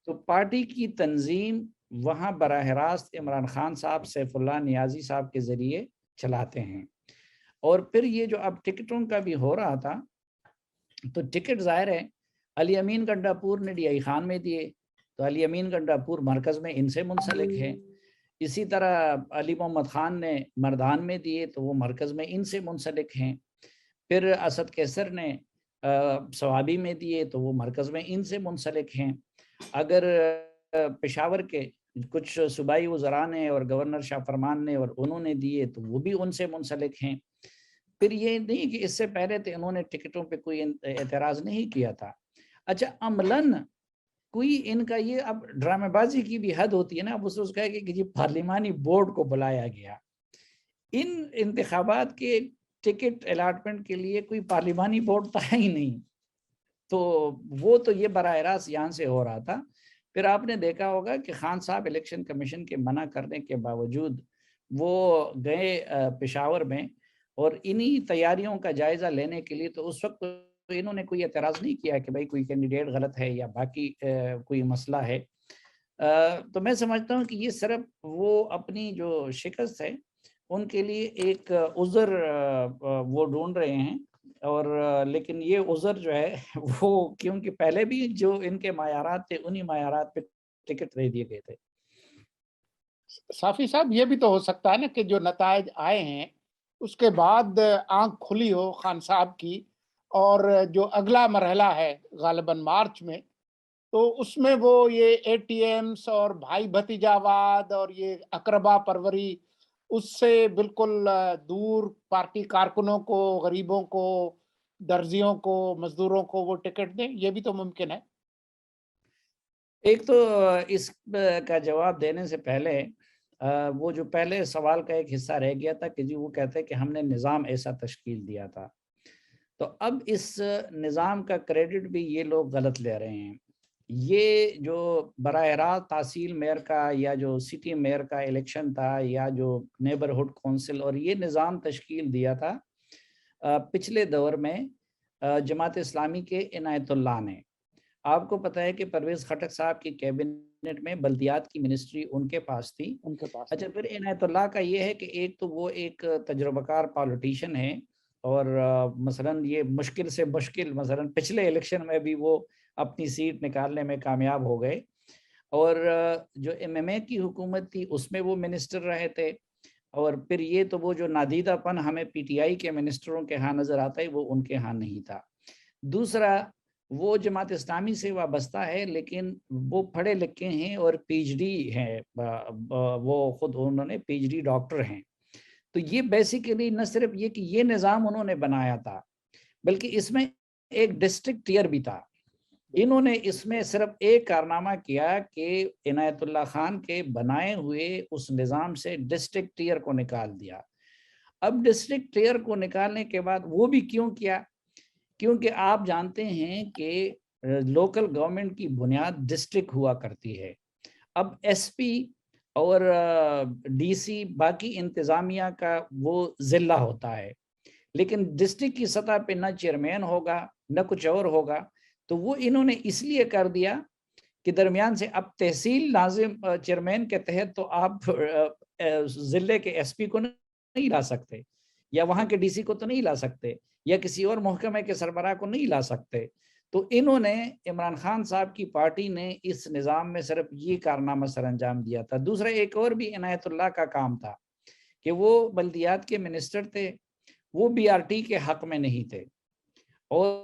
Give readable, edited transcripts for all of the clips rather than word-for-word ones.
تو پارٹی کی تنظیم وہاں براہ راست عمران خان صاحب سیف اللہ نیازی صاحب کے ذریعے چلاتے ہیں. اور پھر یہ جو اب ٹکٹوں کا بھی ہو رہا تھا تو ٹکٹ ظاہر ہے علی امین گنڈاپور نے ڈی آئی خان میں دیے تو علی امین گنڈاپور مرکز میں ان سے منسلک ہے. اسی طرح علی محمد خان نے مردان میں دیے تو وہ مرکز میں ان سے منسلک ہیں. پھر اسد کیسر نے سوابی میں دیے تو وہ مرکز میں ان سے منسلک ہیں. اگر پشاور کے کچھ صوبائی وزراء نے اور گورنر شاہ فرمان نے اور انہوں نے دیے تو وہ بھی ان سے منسلک ہیں. پھر یہ نہیں کہ اس سے پہلے تو انہوں نے ٹکٹوں پہ کوئی اعتراض نہیں کیا تھا. اچھا عملاً کوئی ان کا یہ اب ڈرامہ بازی کی بھی حد ہوتی ہے نا. اب اس کہا کہ یہ پارلیمانی بورڈ کو بلایا گیا. ان انتخابات کے ٹکٹ الاٹمنٹ کے لیے کوئی پارلیمانی بورڈ تھا ہی نہیں. تو وہ تو یہ براہ راست یہاں سے ہو رہا تھا. پھر آپ نے دیکھا ہوگا کہ خان صاحب الیکشن کمیشن کے منع کرنے کے باوجود وہ گئے پشاور میں اور انہی تیاریوں کا جائزہ لینے کے لیے. تو اس وقت انہوں نے کوئی اعتراض نہیں کیا کہ بھائی کوئی کینڈیڈیٹ غلط ہے یا باقی کوئی مسئلہ ہے. تو میں سمجھتا ہوں کہ یہ صرف وہ اپنی جو شکست ہے ان کے لیے ایک عذر وہ ڈھونڈ رہے ہیں. اور لیکن یہ عذر جو ہے وہ کیونکہ پہلے بھی جو ان کے معیارات تھے انہی معیارات پہ ٹکٹ دے دیے گئے تھے. صافی صاحب یہ بھی تو ہو سکتا ہے نا کہ جو نتائج آئے ہیں اس کے بعد آنکھ کھلی ہو خان صاحب کی اور جو اگلا مرحلہ ہے غالباً مارچ میں تو اس میں وہ یہ اے ٹی ایمز اور بھائی بھتیجاواد اور یہ اقربا پروری اس سے بالکل دور پارٹی کارکنوں کو غریبوں کو درزیوں کو مزدوروں کو وہ ٹکٹ دیں. یہ بھی تو ممکن ہے. ایک تو اس کا جواب دینے سے پہلے وہ جو پہلے سوال کا ایک حصہ رہ گیا تھا کہ جی وہ کہتے ہیں کہ ہم نے نظام ایسا تشکیل دیا تھا. تو اب اس نظام کا کریڈٹ بھی یہ لوگ غلط لے رہے ہیں. یہ جو براہ راست تحصیل میئر کا یا جو سٹی میئر کا الیکشن تھا یا جو نیبرہڈ کونسل اور یہ نظام تشکیل دیا تھا پچھلے دور میں جماعت اسلامی کے عنایت اللہ نے. آپ کو پتہ ہے کہ پرویز خٹک صاحب کی کیبنٹ میں بلدیات کی منسٹری ان کے پاس تھی. اچھا پھر عنایت اللہ کا یہ ہے کہ ایک تو وہ ایک تجربہ کار پالیٹیشین ہے اور مثلاً یہ مشکل سے مشکل مثلاً پچھلے الیکشن میں بھی وہ اپنی سیٹ نکالنے میں کامیاب ہو گئے. اور جو ایم ایم اے کی حکومت تھی اس میں وہ منسٹر رہے تھے. اور پھر یہ تو وہ جو نادیدہ پن ہمیں پی ٹی آئی کے منسٹروں کے ہاں نظر آتا ہے وہ ان کے ہاں نہیں تھا. دوسرا وہ جماعت اسلامی سے وابستہ ہے لیکن وہ پڑھے لکھے ہیں اور پی ایچ ڈی ہیں. وہ خود انہوں نے پی ایچ ڈی ڈاکٹر ہیں. تو یہ بیسیکلی نہ صرف یہ کہ یہ نظام انہوں نے بنایا تھا بلکہ اس میں ایک ڈسٹرکٹ ٹیئر بھی تھا. انہوں نے اس میں صرف ایک کارنامہ کیا کہ عنایت اللہ خان کے بنائے ہوئے اس نظام سے ڈسٹرکٹ ٹیئر کو نکال دیا. اب ڈسٹرکٹ ٹیئر کو نکالنے کے بعد وہ بھی کیوں کیا؟ کیونکہ آپ جانتے ہیں کہ لوکل گورنمنٹ کی بنیاد ڈسٹرکٹ ہوا کرتی ہے. اب ایس پی اور ڈی سی باقی انتظامیہ کا وہ ضلع ہوتا ہے لیکن ڈسٹرکٹ کی سطح پہ نہ چیئرمین ہوگا نہ کچھ اور ہوگا. تو وہ انہوں نے اس لیے کر دیا کہ درمیان سے اب تحصیل ناظم چیئرمین کے تحت تو آپ ضلع کے ایس پی کو نہیں لا سکتے یا وہاں کے ڈی سی کو تو نہیں لا سکتے یا کسی اور محکمے کے سربراہ کو نہیں لا سکتے. تو انہوں نے عمران خان صاحب کی پارٹی نے اس نظام میں صرف یہ کارنامہ سر انجام دیا تھا. دوسرا ایک اور بھی عنایت اللہ کا کام تھا کہ وہ بلدیات کے منسٹر تھے. وہ بی آر ٹی کے حق میں نہیں تھے اور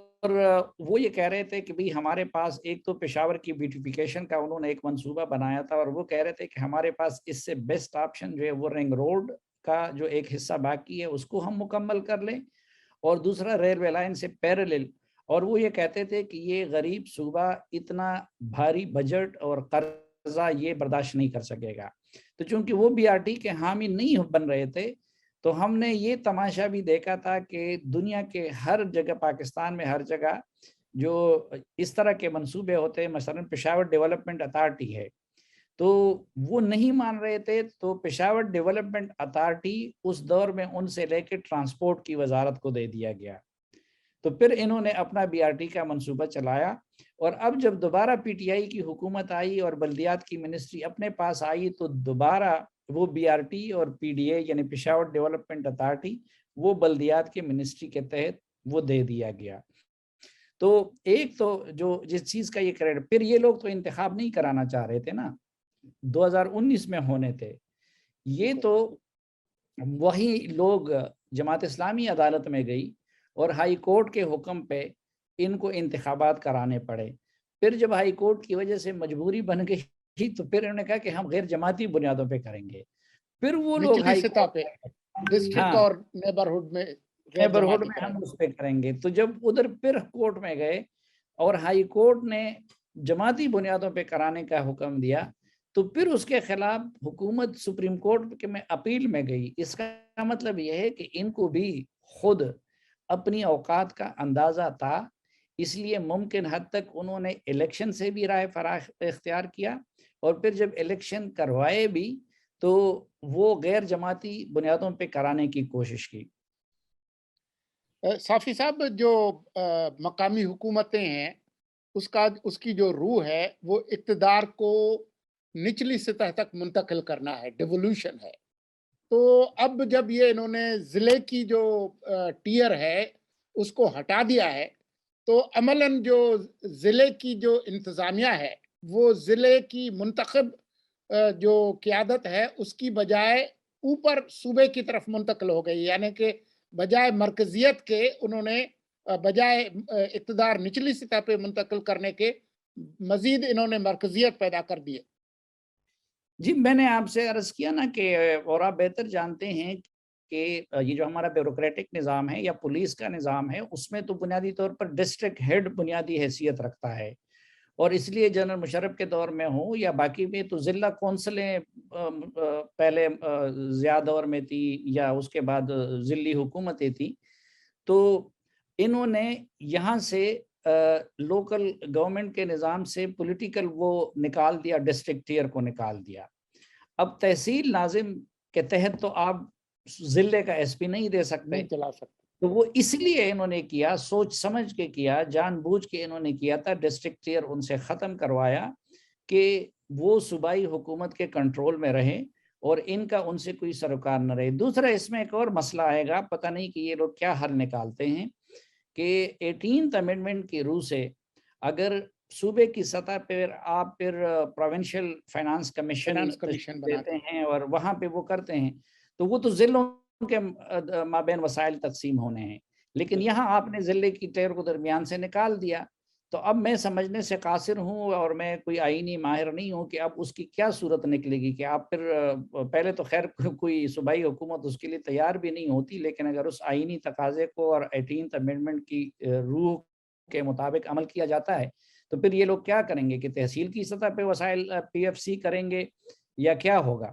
وہ یہ کہہ رہے تھے کہ بھئی ہمارے پاس ایک تو پشاور کی بیوٹیفیکیشن کا انہوں نے ایک منصوبہ بنایا تھا اور وہ کہہ رہے تھے کہ ہمارے پاس اس سے بیسٹ آپشن جو ہے وہ رنگ روڈ کا جو ایک حصہ باقی ہے اس کو ہم مکمل کر لیں اور دوسرا ریلوے لائن سے پیرالل. اور وہ یہ کہتے تھے کہ یہ غریب صوبہ اتنا بھاری بجٹ اور قرضہ یہ برداشت نہیں کر سکے گا. تو چونکہ وہ بی آر ٹی کے حامی نہیں بن رہے تھے تو ہم نے یہ تماشا بھی دیکھا تھا کہ دنیا کے ہر جگہ پاکستان میں ہر جگہ جو اس طرح کے منصوبے ہوتے ہیں مثلا پشاور ڈیولپمنٹ اتھارٹی ہے تو وہ نہیں مان رہے تھے. تو پشاور ڈیولپمنٹ اتھارٹی اس دور میں ان سے لے کے ٹرانسپورٹ کی وزارت کو دے دیا گیا. تو پھر انہوں نے اپنا BRT کا منصوبہ چلایا، اور اب جب دوبارہ PTI کی حکومت آئی اور بلدیات کی منسٹری اپنے پاس آئی تو دوبارہ وہ BRT اور PDA یعنی پشاور ڈیولپمنٹ اتھارٹی وہ بلدیات کے منسٹری کے تحت وہ دے دیا گیا۔ تو ایک تو جو جس چیز کا یہ کریڈٹ، پھر یہ لوگ تو انتخاب نہیں کرانا چاہ رہے تھے نا، 2019 میں ہونے تھے، یہ تو وہی لوگ جماعت اسلامی عدالت میں گئی اور ہائی کورٹ کے حکم پہ ان کو انتخابات کرانے پڑے۔ پھر جب ہائی کورٹ کی وجہ سے مجبوری بن گئی تو پھر انہوں نے کہا کہ ہم غیر جماعتی بنیادوں پہ کریں گے۔ پھر وہ لوگ نچلی ہائی سطح پہ ڈسٹرکٹ اور نیبرہڈ میں غیر نیبرہڈ جماعتی میں کریں ہم گے۔ اس پہ کریں گے۔ تو جب ادھر پھر کورٹ میں گئے اور ہائی کورٹ نے جماعتی بنیادوں پہ کرانے کا حکم دیا تو پھر اس کے خلاف حکومت سپریم کورٹ میں اپیل میں گئی۔ اس کا مطلب یہ ہے کہ ان کو بھی خود اپنی اوقات کا اندازہ تھا، اس لیے ممکن حد تک انہوں نے الیکشن سے بھی رائے اختیار کیا، اور پھر جب الیکشن کروائے بھی تو وہ غیر جماعتی بنیادوں پہ کرانے کی کوشش کی۔ صافی صاحب، جو مقامی حکومتیں ہیں اس کی جو روح ہے وہ اقتدار کو نچلی سطح تک منتقل کرنا ہے، ڈیولوشن ہے۔ تو اب جب یہ انہوں نے ضلع کی جو ٹیئر ہے اس کو ہٹا دیا ہے تو عملاً جو ضلع کی جو انتظامیہ ہے وہ ضلع کی منتخب جو قیادت ہے اس کی بجائے اوپر صوبے کی طرف منتقل ہو گئی، یعنی کہ بجائے مرکزیت کے انہوں نے بجائے اقتدار نچلی سطح پہ منتقل کرنے کے مزید انہوں نے مرکزیت پیدا کر دی ہے۔ جی، میں نے آپ سے عرض کیا نا کہ اور آپ بہتر جانتے ہیں کہ یہ جو ہمارا بیوروکریٹک نظام ہے یا پولیس کا نظام ہے اس میں تو بنیادی طور پر ڈسٹرکٹ ہیڈ بنیادی حیثیت رکھتا ہے، اور اس لیے جنرل مشرف کے دور میں ہوں یا باقی میں تو ضلع کونسلیں پہلے زیادہ دور میں تھی یا اس کے بعد ضلعی حکومتیں تھی، تو انہوں نے یہاں سے لوکل گورنمنٹ کے نظام سے پولیٹیکل وہ نکال دیا، ڈسٹرکٹ ٹیئر کو نکال دیا۔ اب تحصیل ناظم کے تحت تو آپ ضلع کا SP نہیں دے سکتے، نہیں چلا سکتے۔ تو وہ اس لیے انہوں نے کیا، سوچ سمجھ کے کیا، جان بوجھ کے انہوں نے کیا تھا، ڈسٹرکٹ ٹیئر ان سے ختم کروایا کہ وہ صوبائی حکومت کے کنٹرول میں رہیں اور ان کا ان سے کوئی سروکار نہ رہے۔ دوسرا اس میں ایک اور مسئلہ آئے گا، پتہ نہیں کہ یہ لوگ کیا حل نکالتے ہیں، کہ 18th امینڈمنٹ کی روح سے اگر صوبے کی سطح پر آپ پھر پروونشل فائنانس کمیشن دیتے ہیں اور وہاں پہ وہ کرتے ہیں تو وہ تو ضلعوں کے مابین وسائل تقسیم ہونے ہیں، لیکن یہاں آپ نے ضلع کی ٹیئر کو درمیان سے نکال دیا۔ تو اب میں سمجھنے سے قاصر ہوں اور میں کوئی آئینی ماہر نہیں ہوں کہ اب اس کی کیا صورت نکلے گی، کہ آپ پھر پہلے تو خیر کوئی صوبائی حکومت اس کے لیے تیار بھی نہیں ہوتی، لیکن اگر اس آئینی تقاضے کو اور 18th امینڈمنٹ کی روح کے مطابق عمل کیا جاتا ہے تو پھر یہ لوگ کیا کریں گے کہ تحصیل کی سطح پہ وسائل PFC کریں گے یا کیا ہوگا؟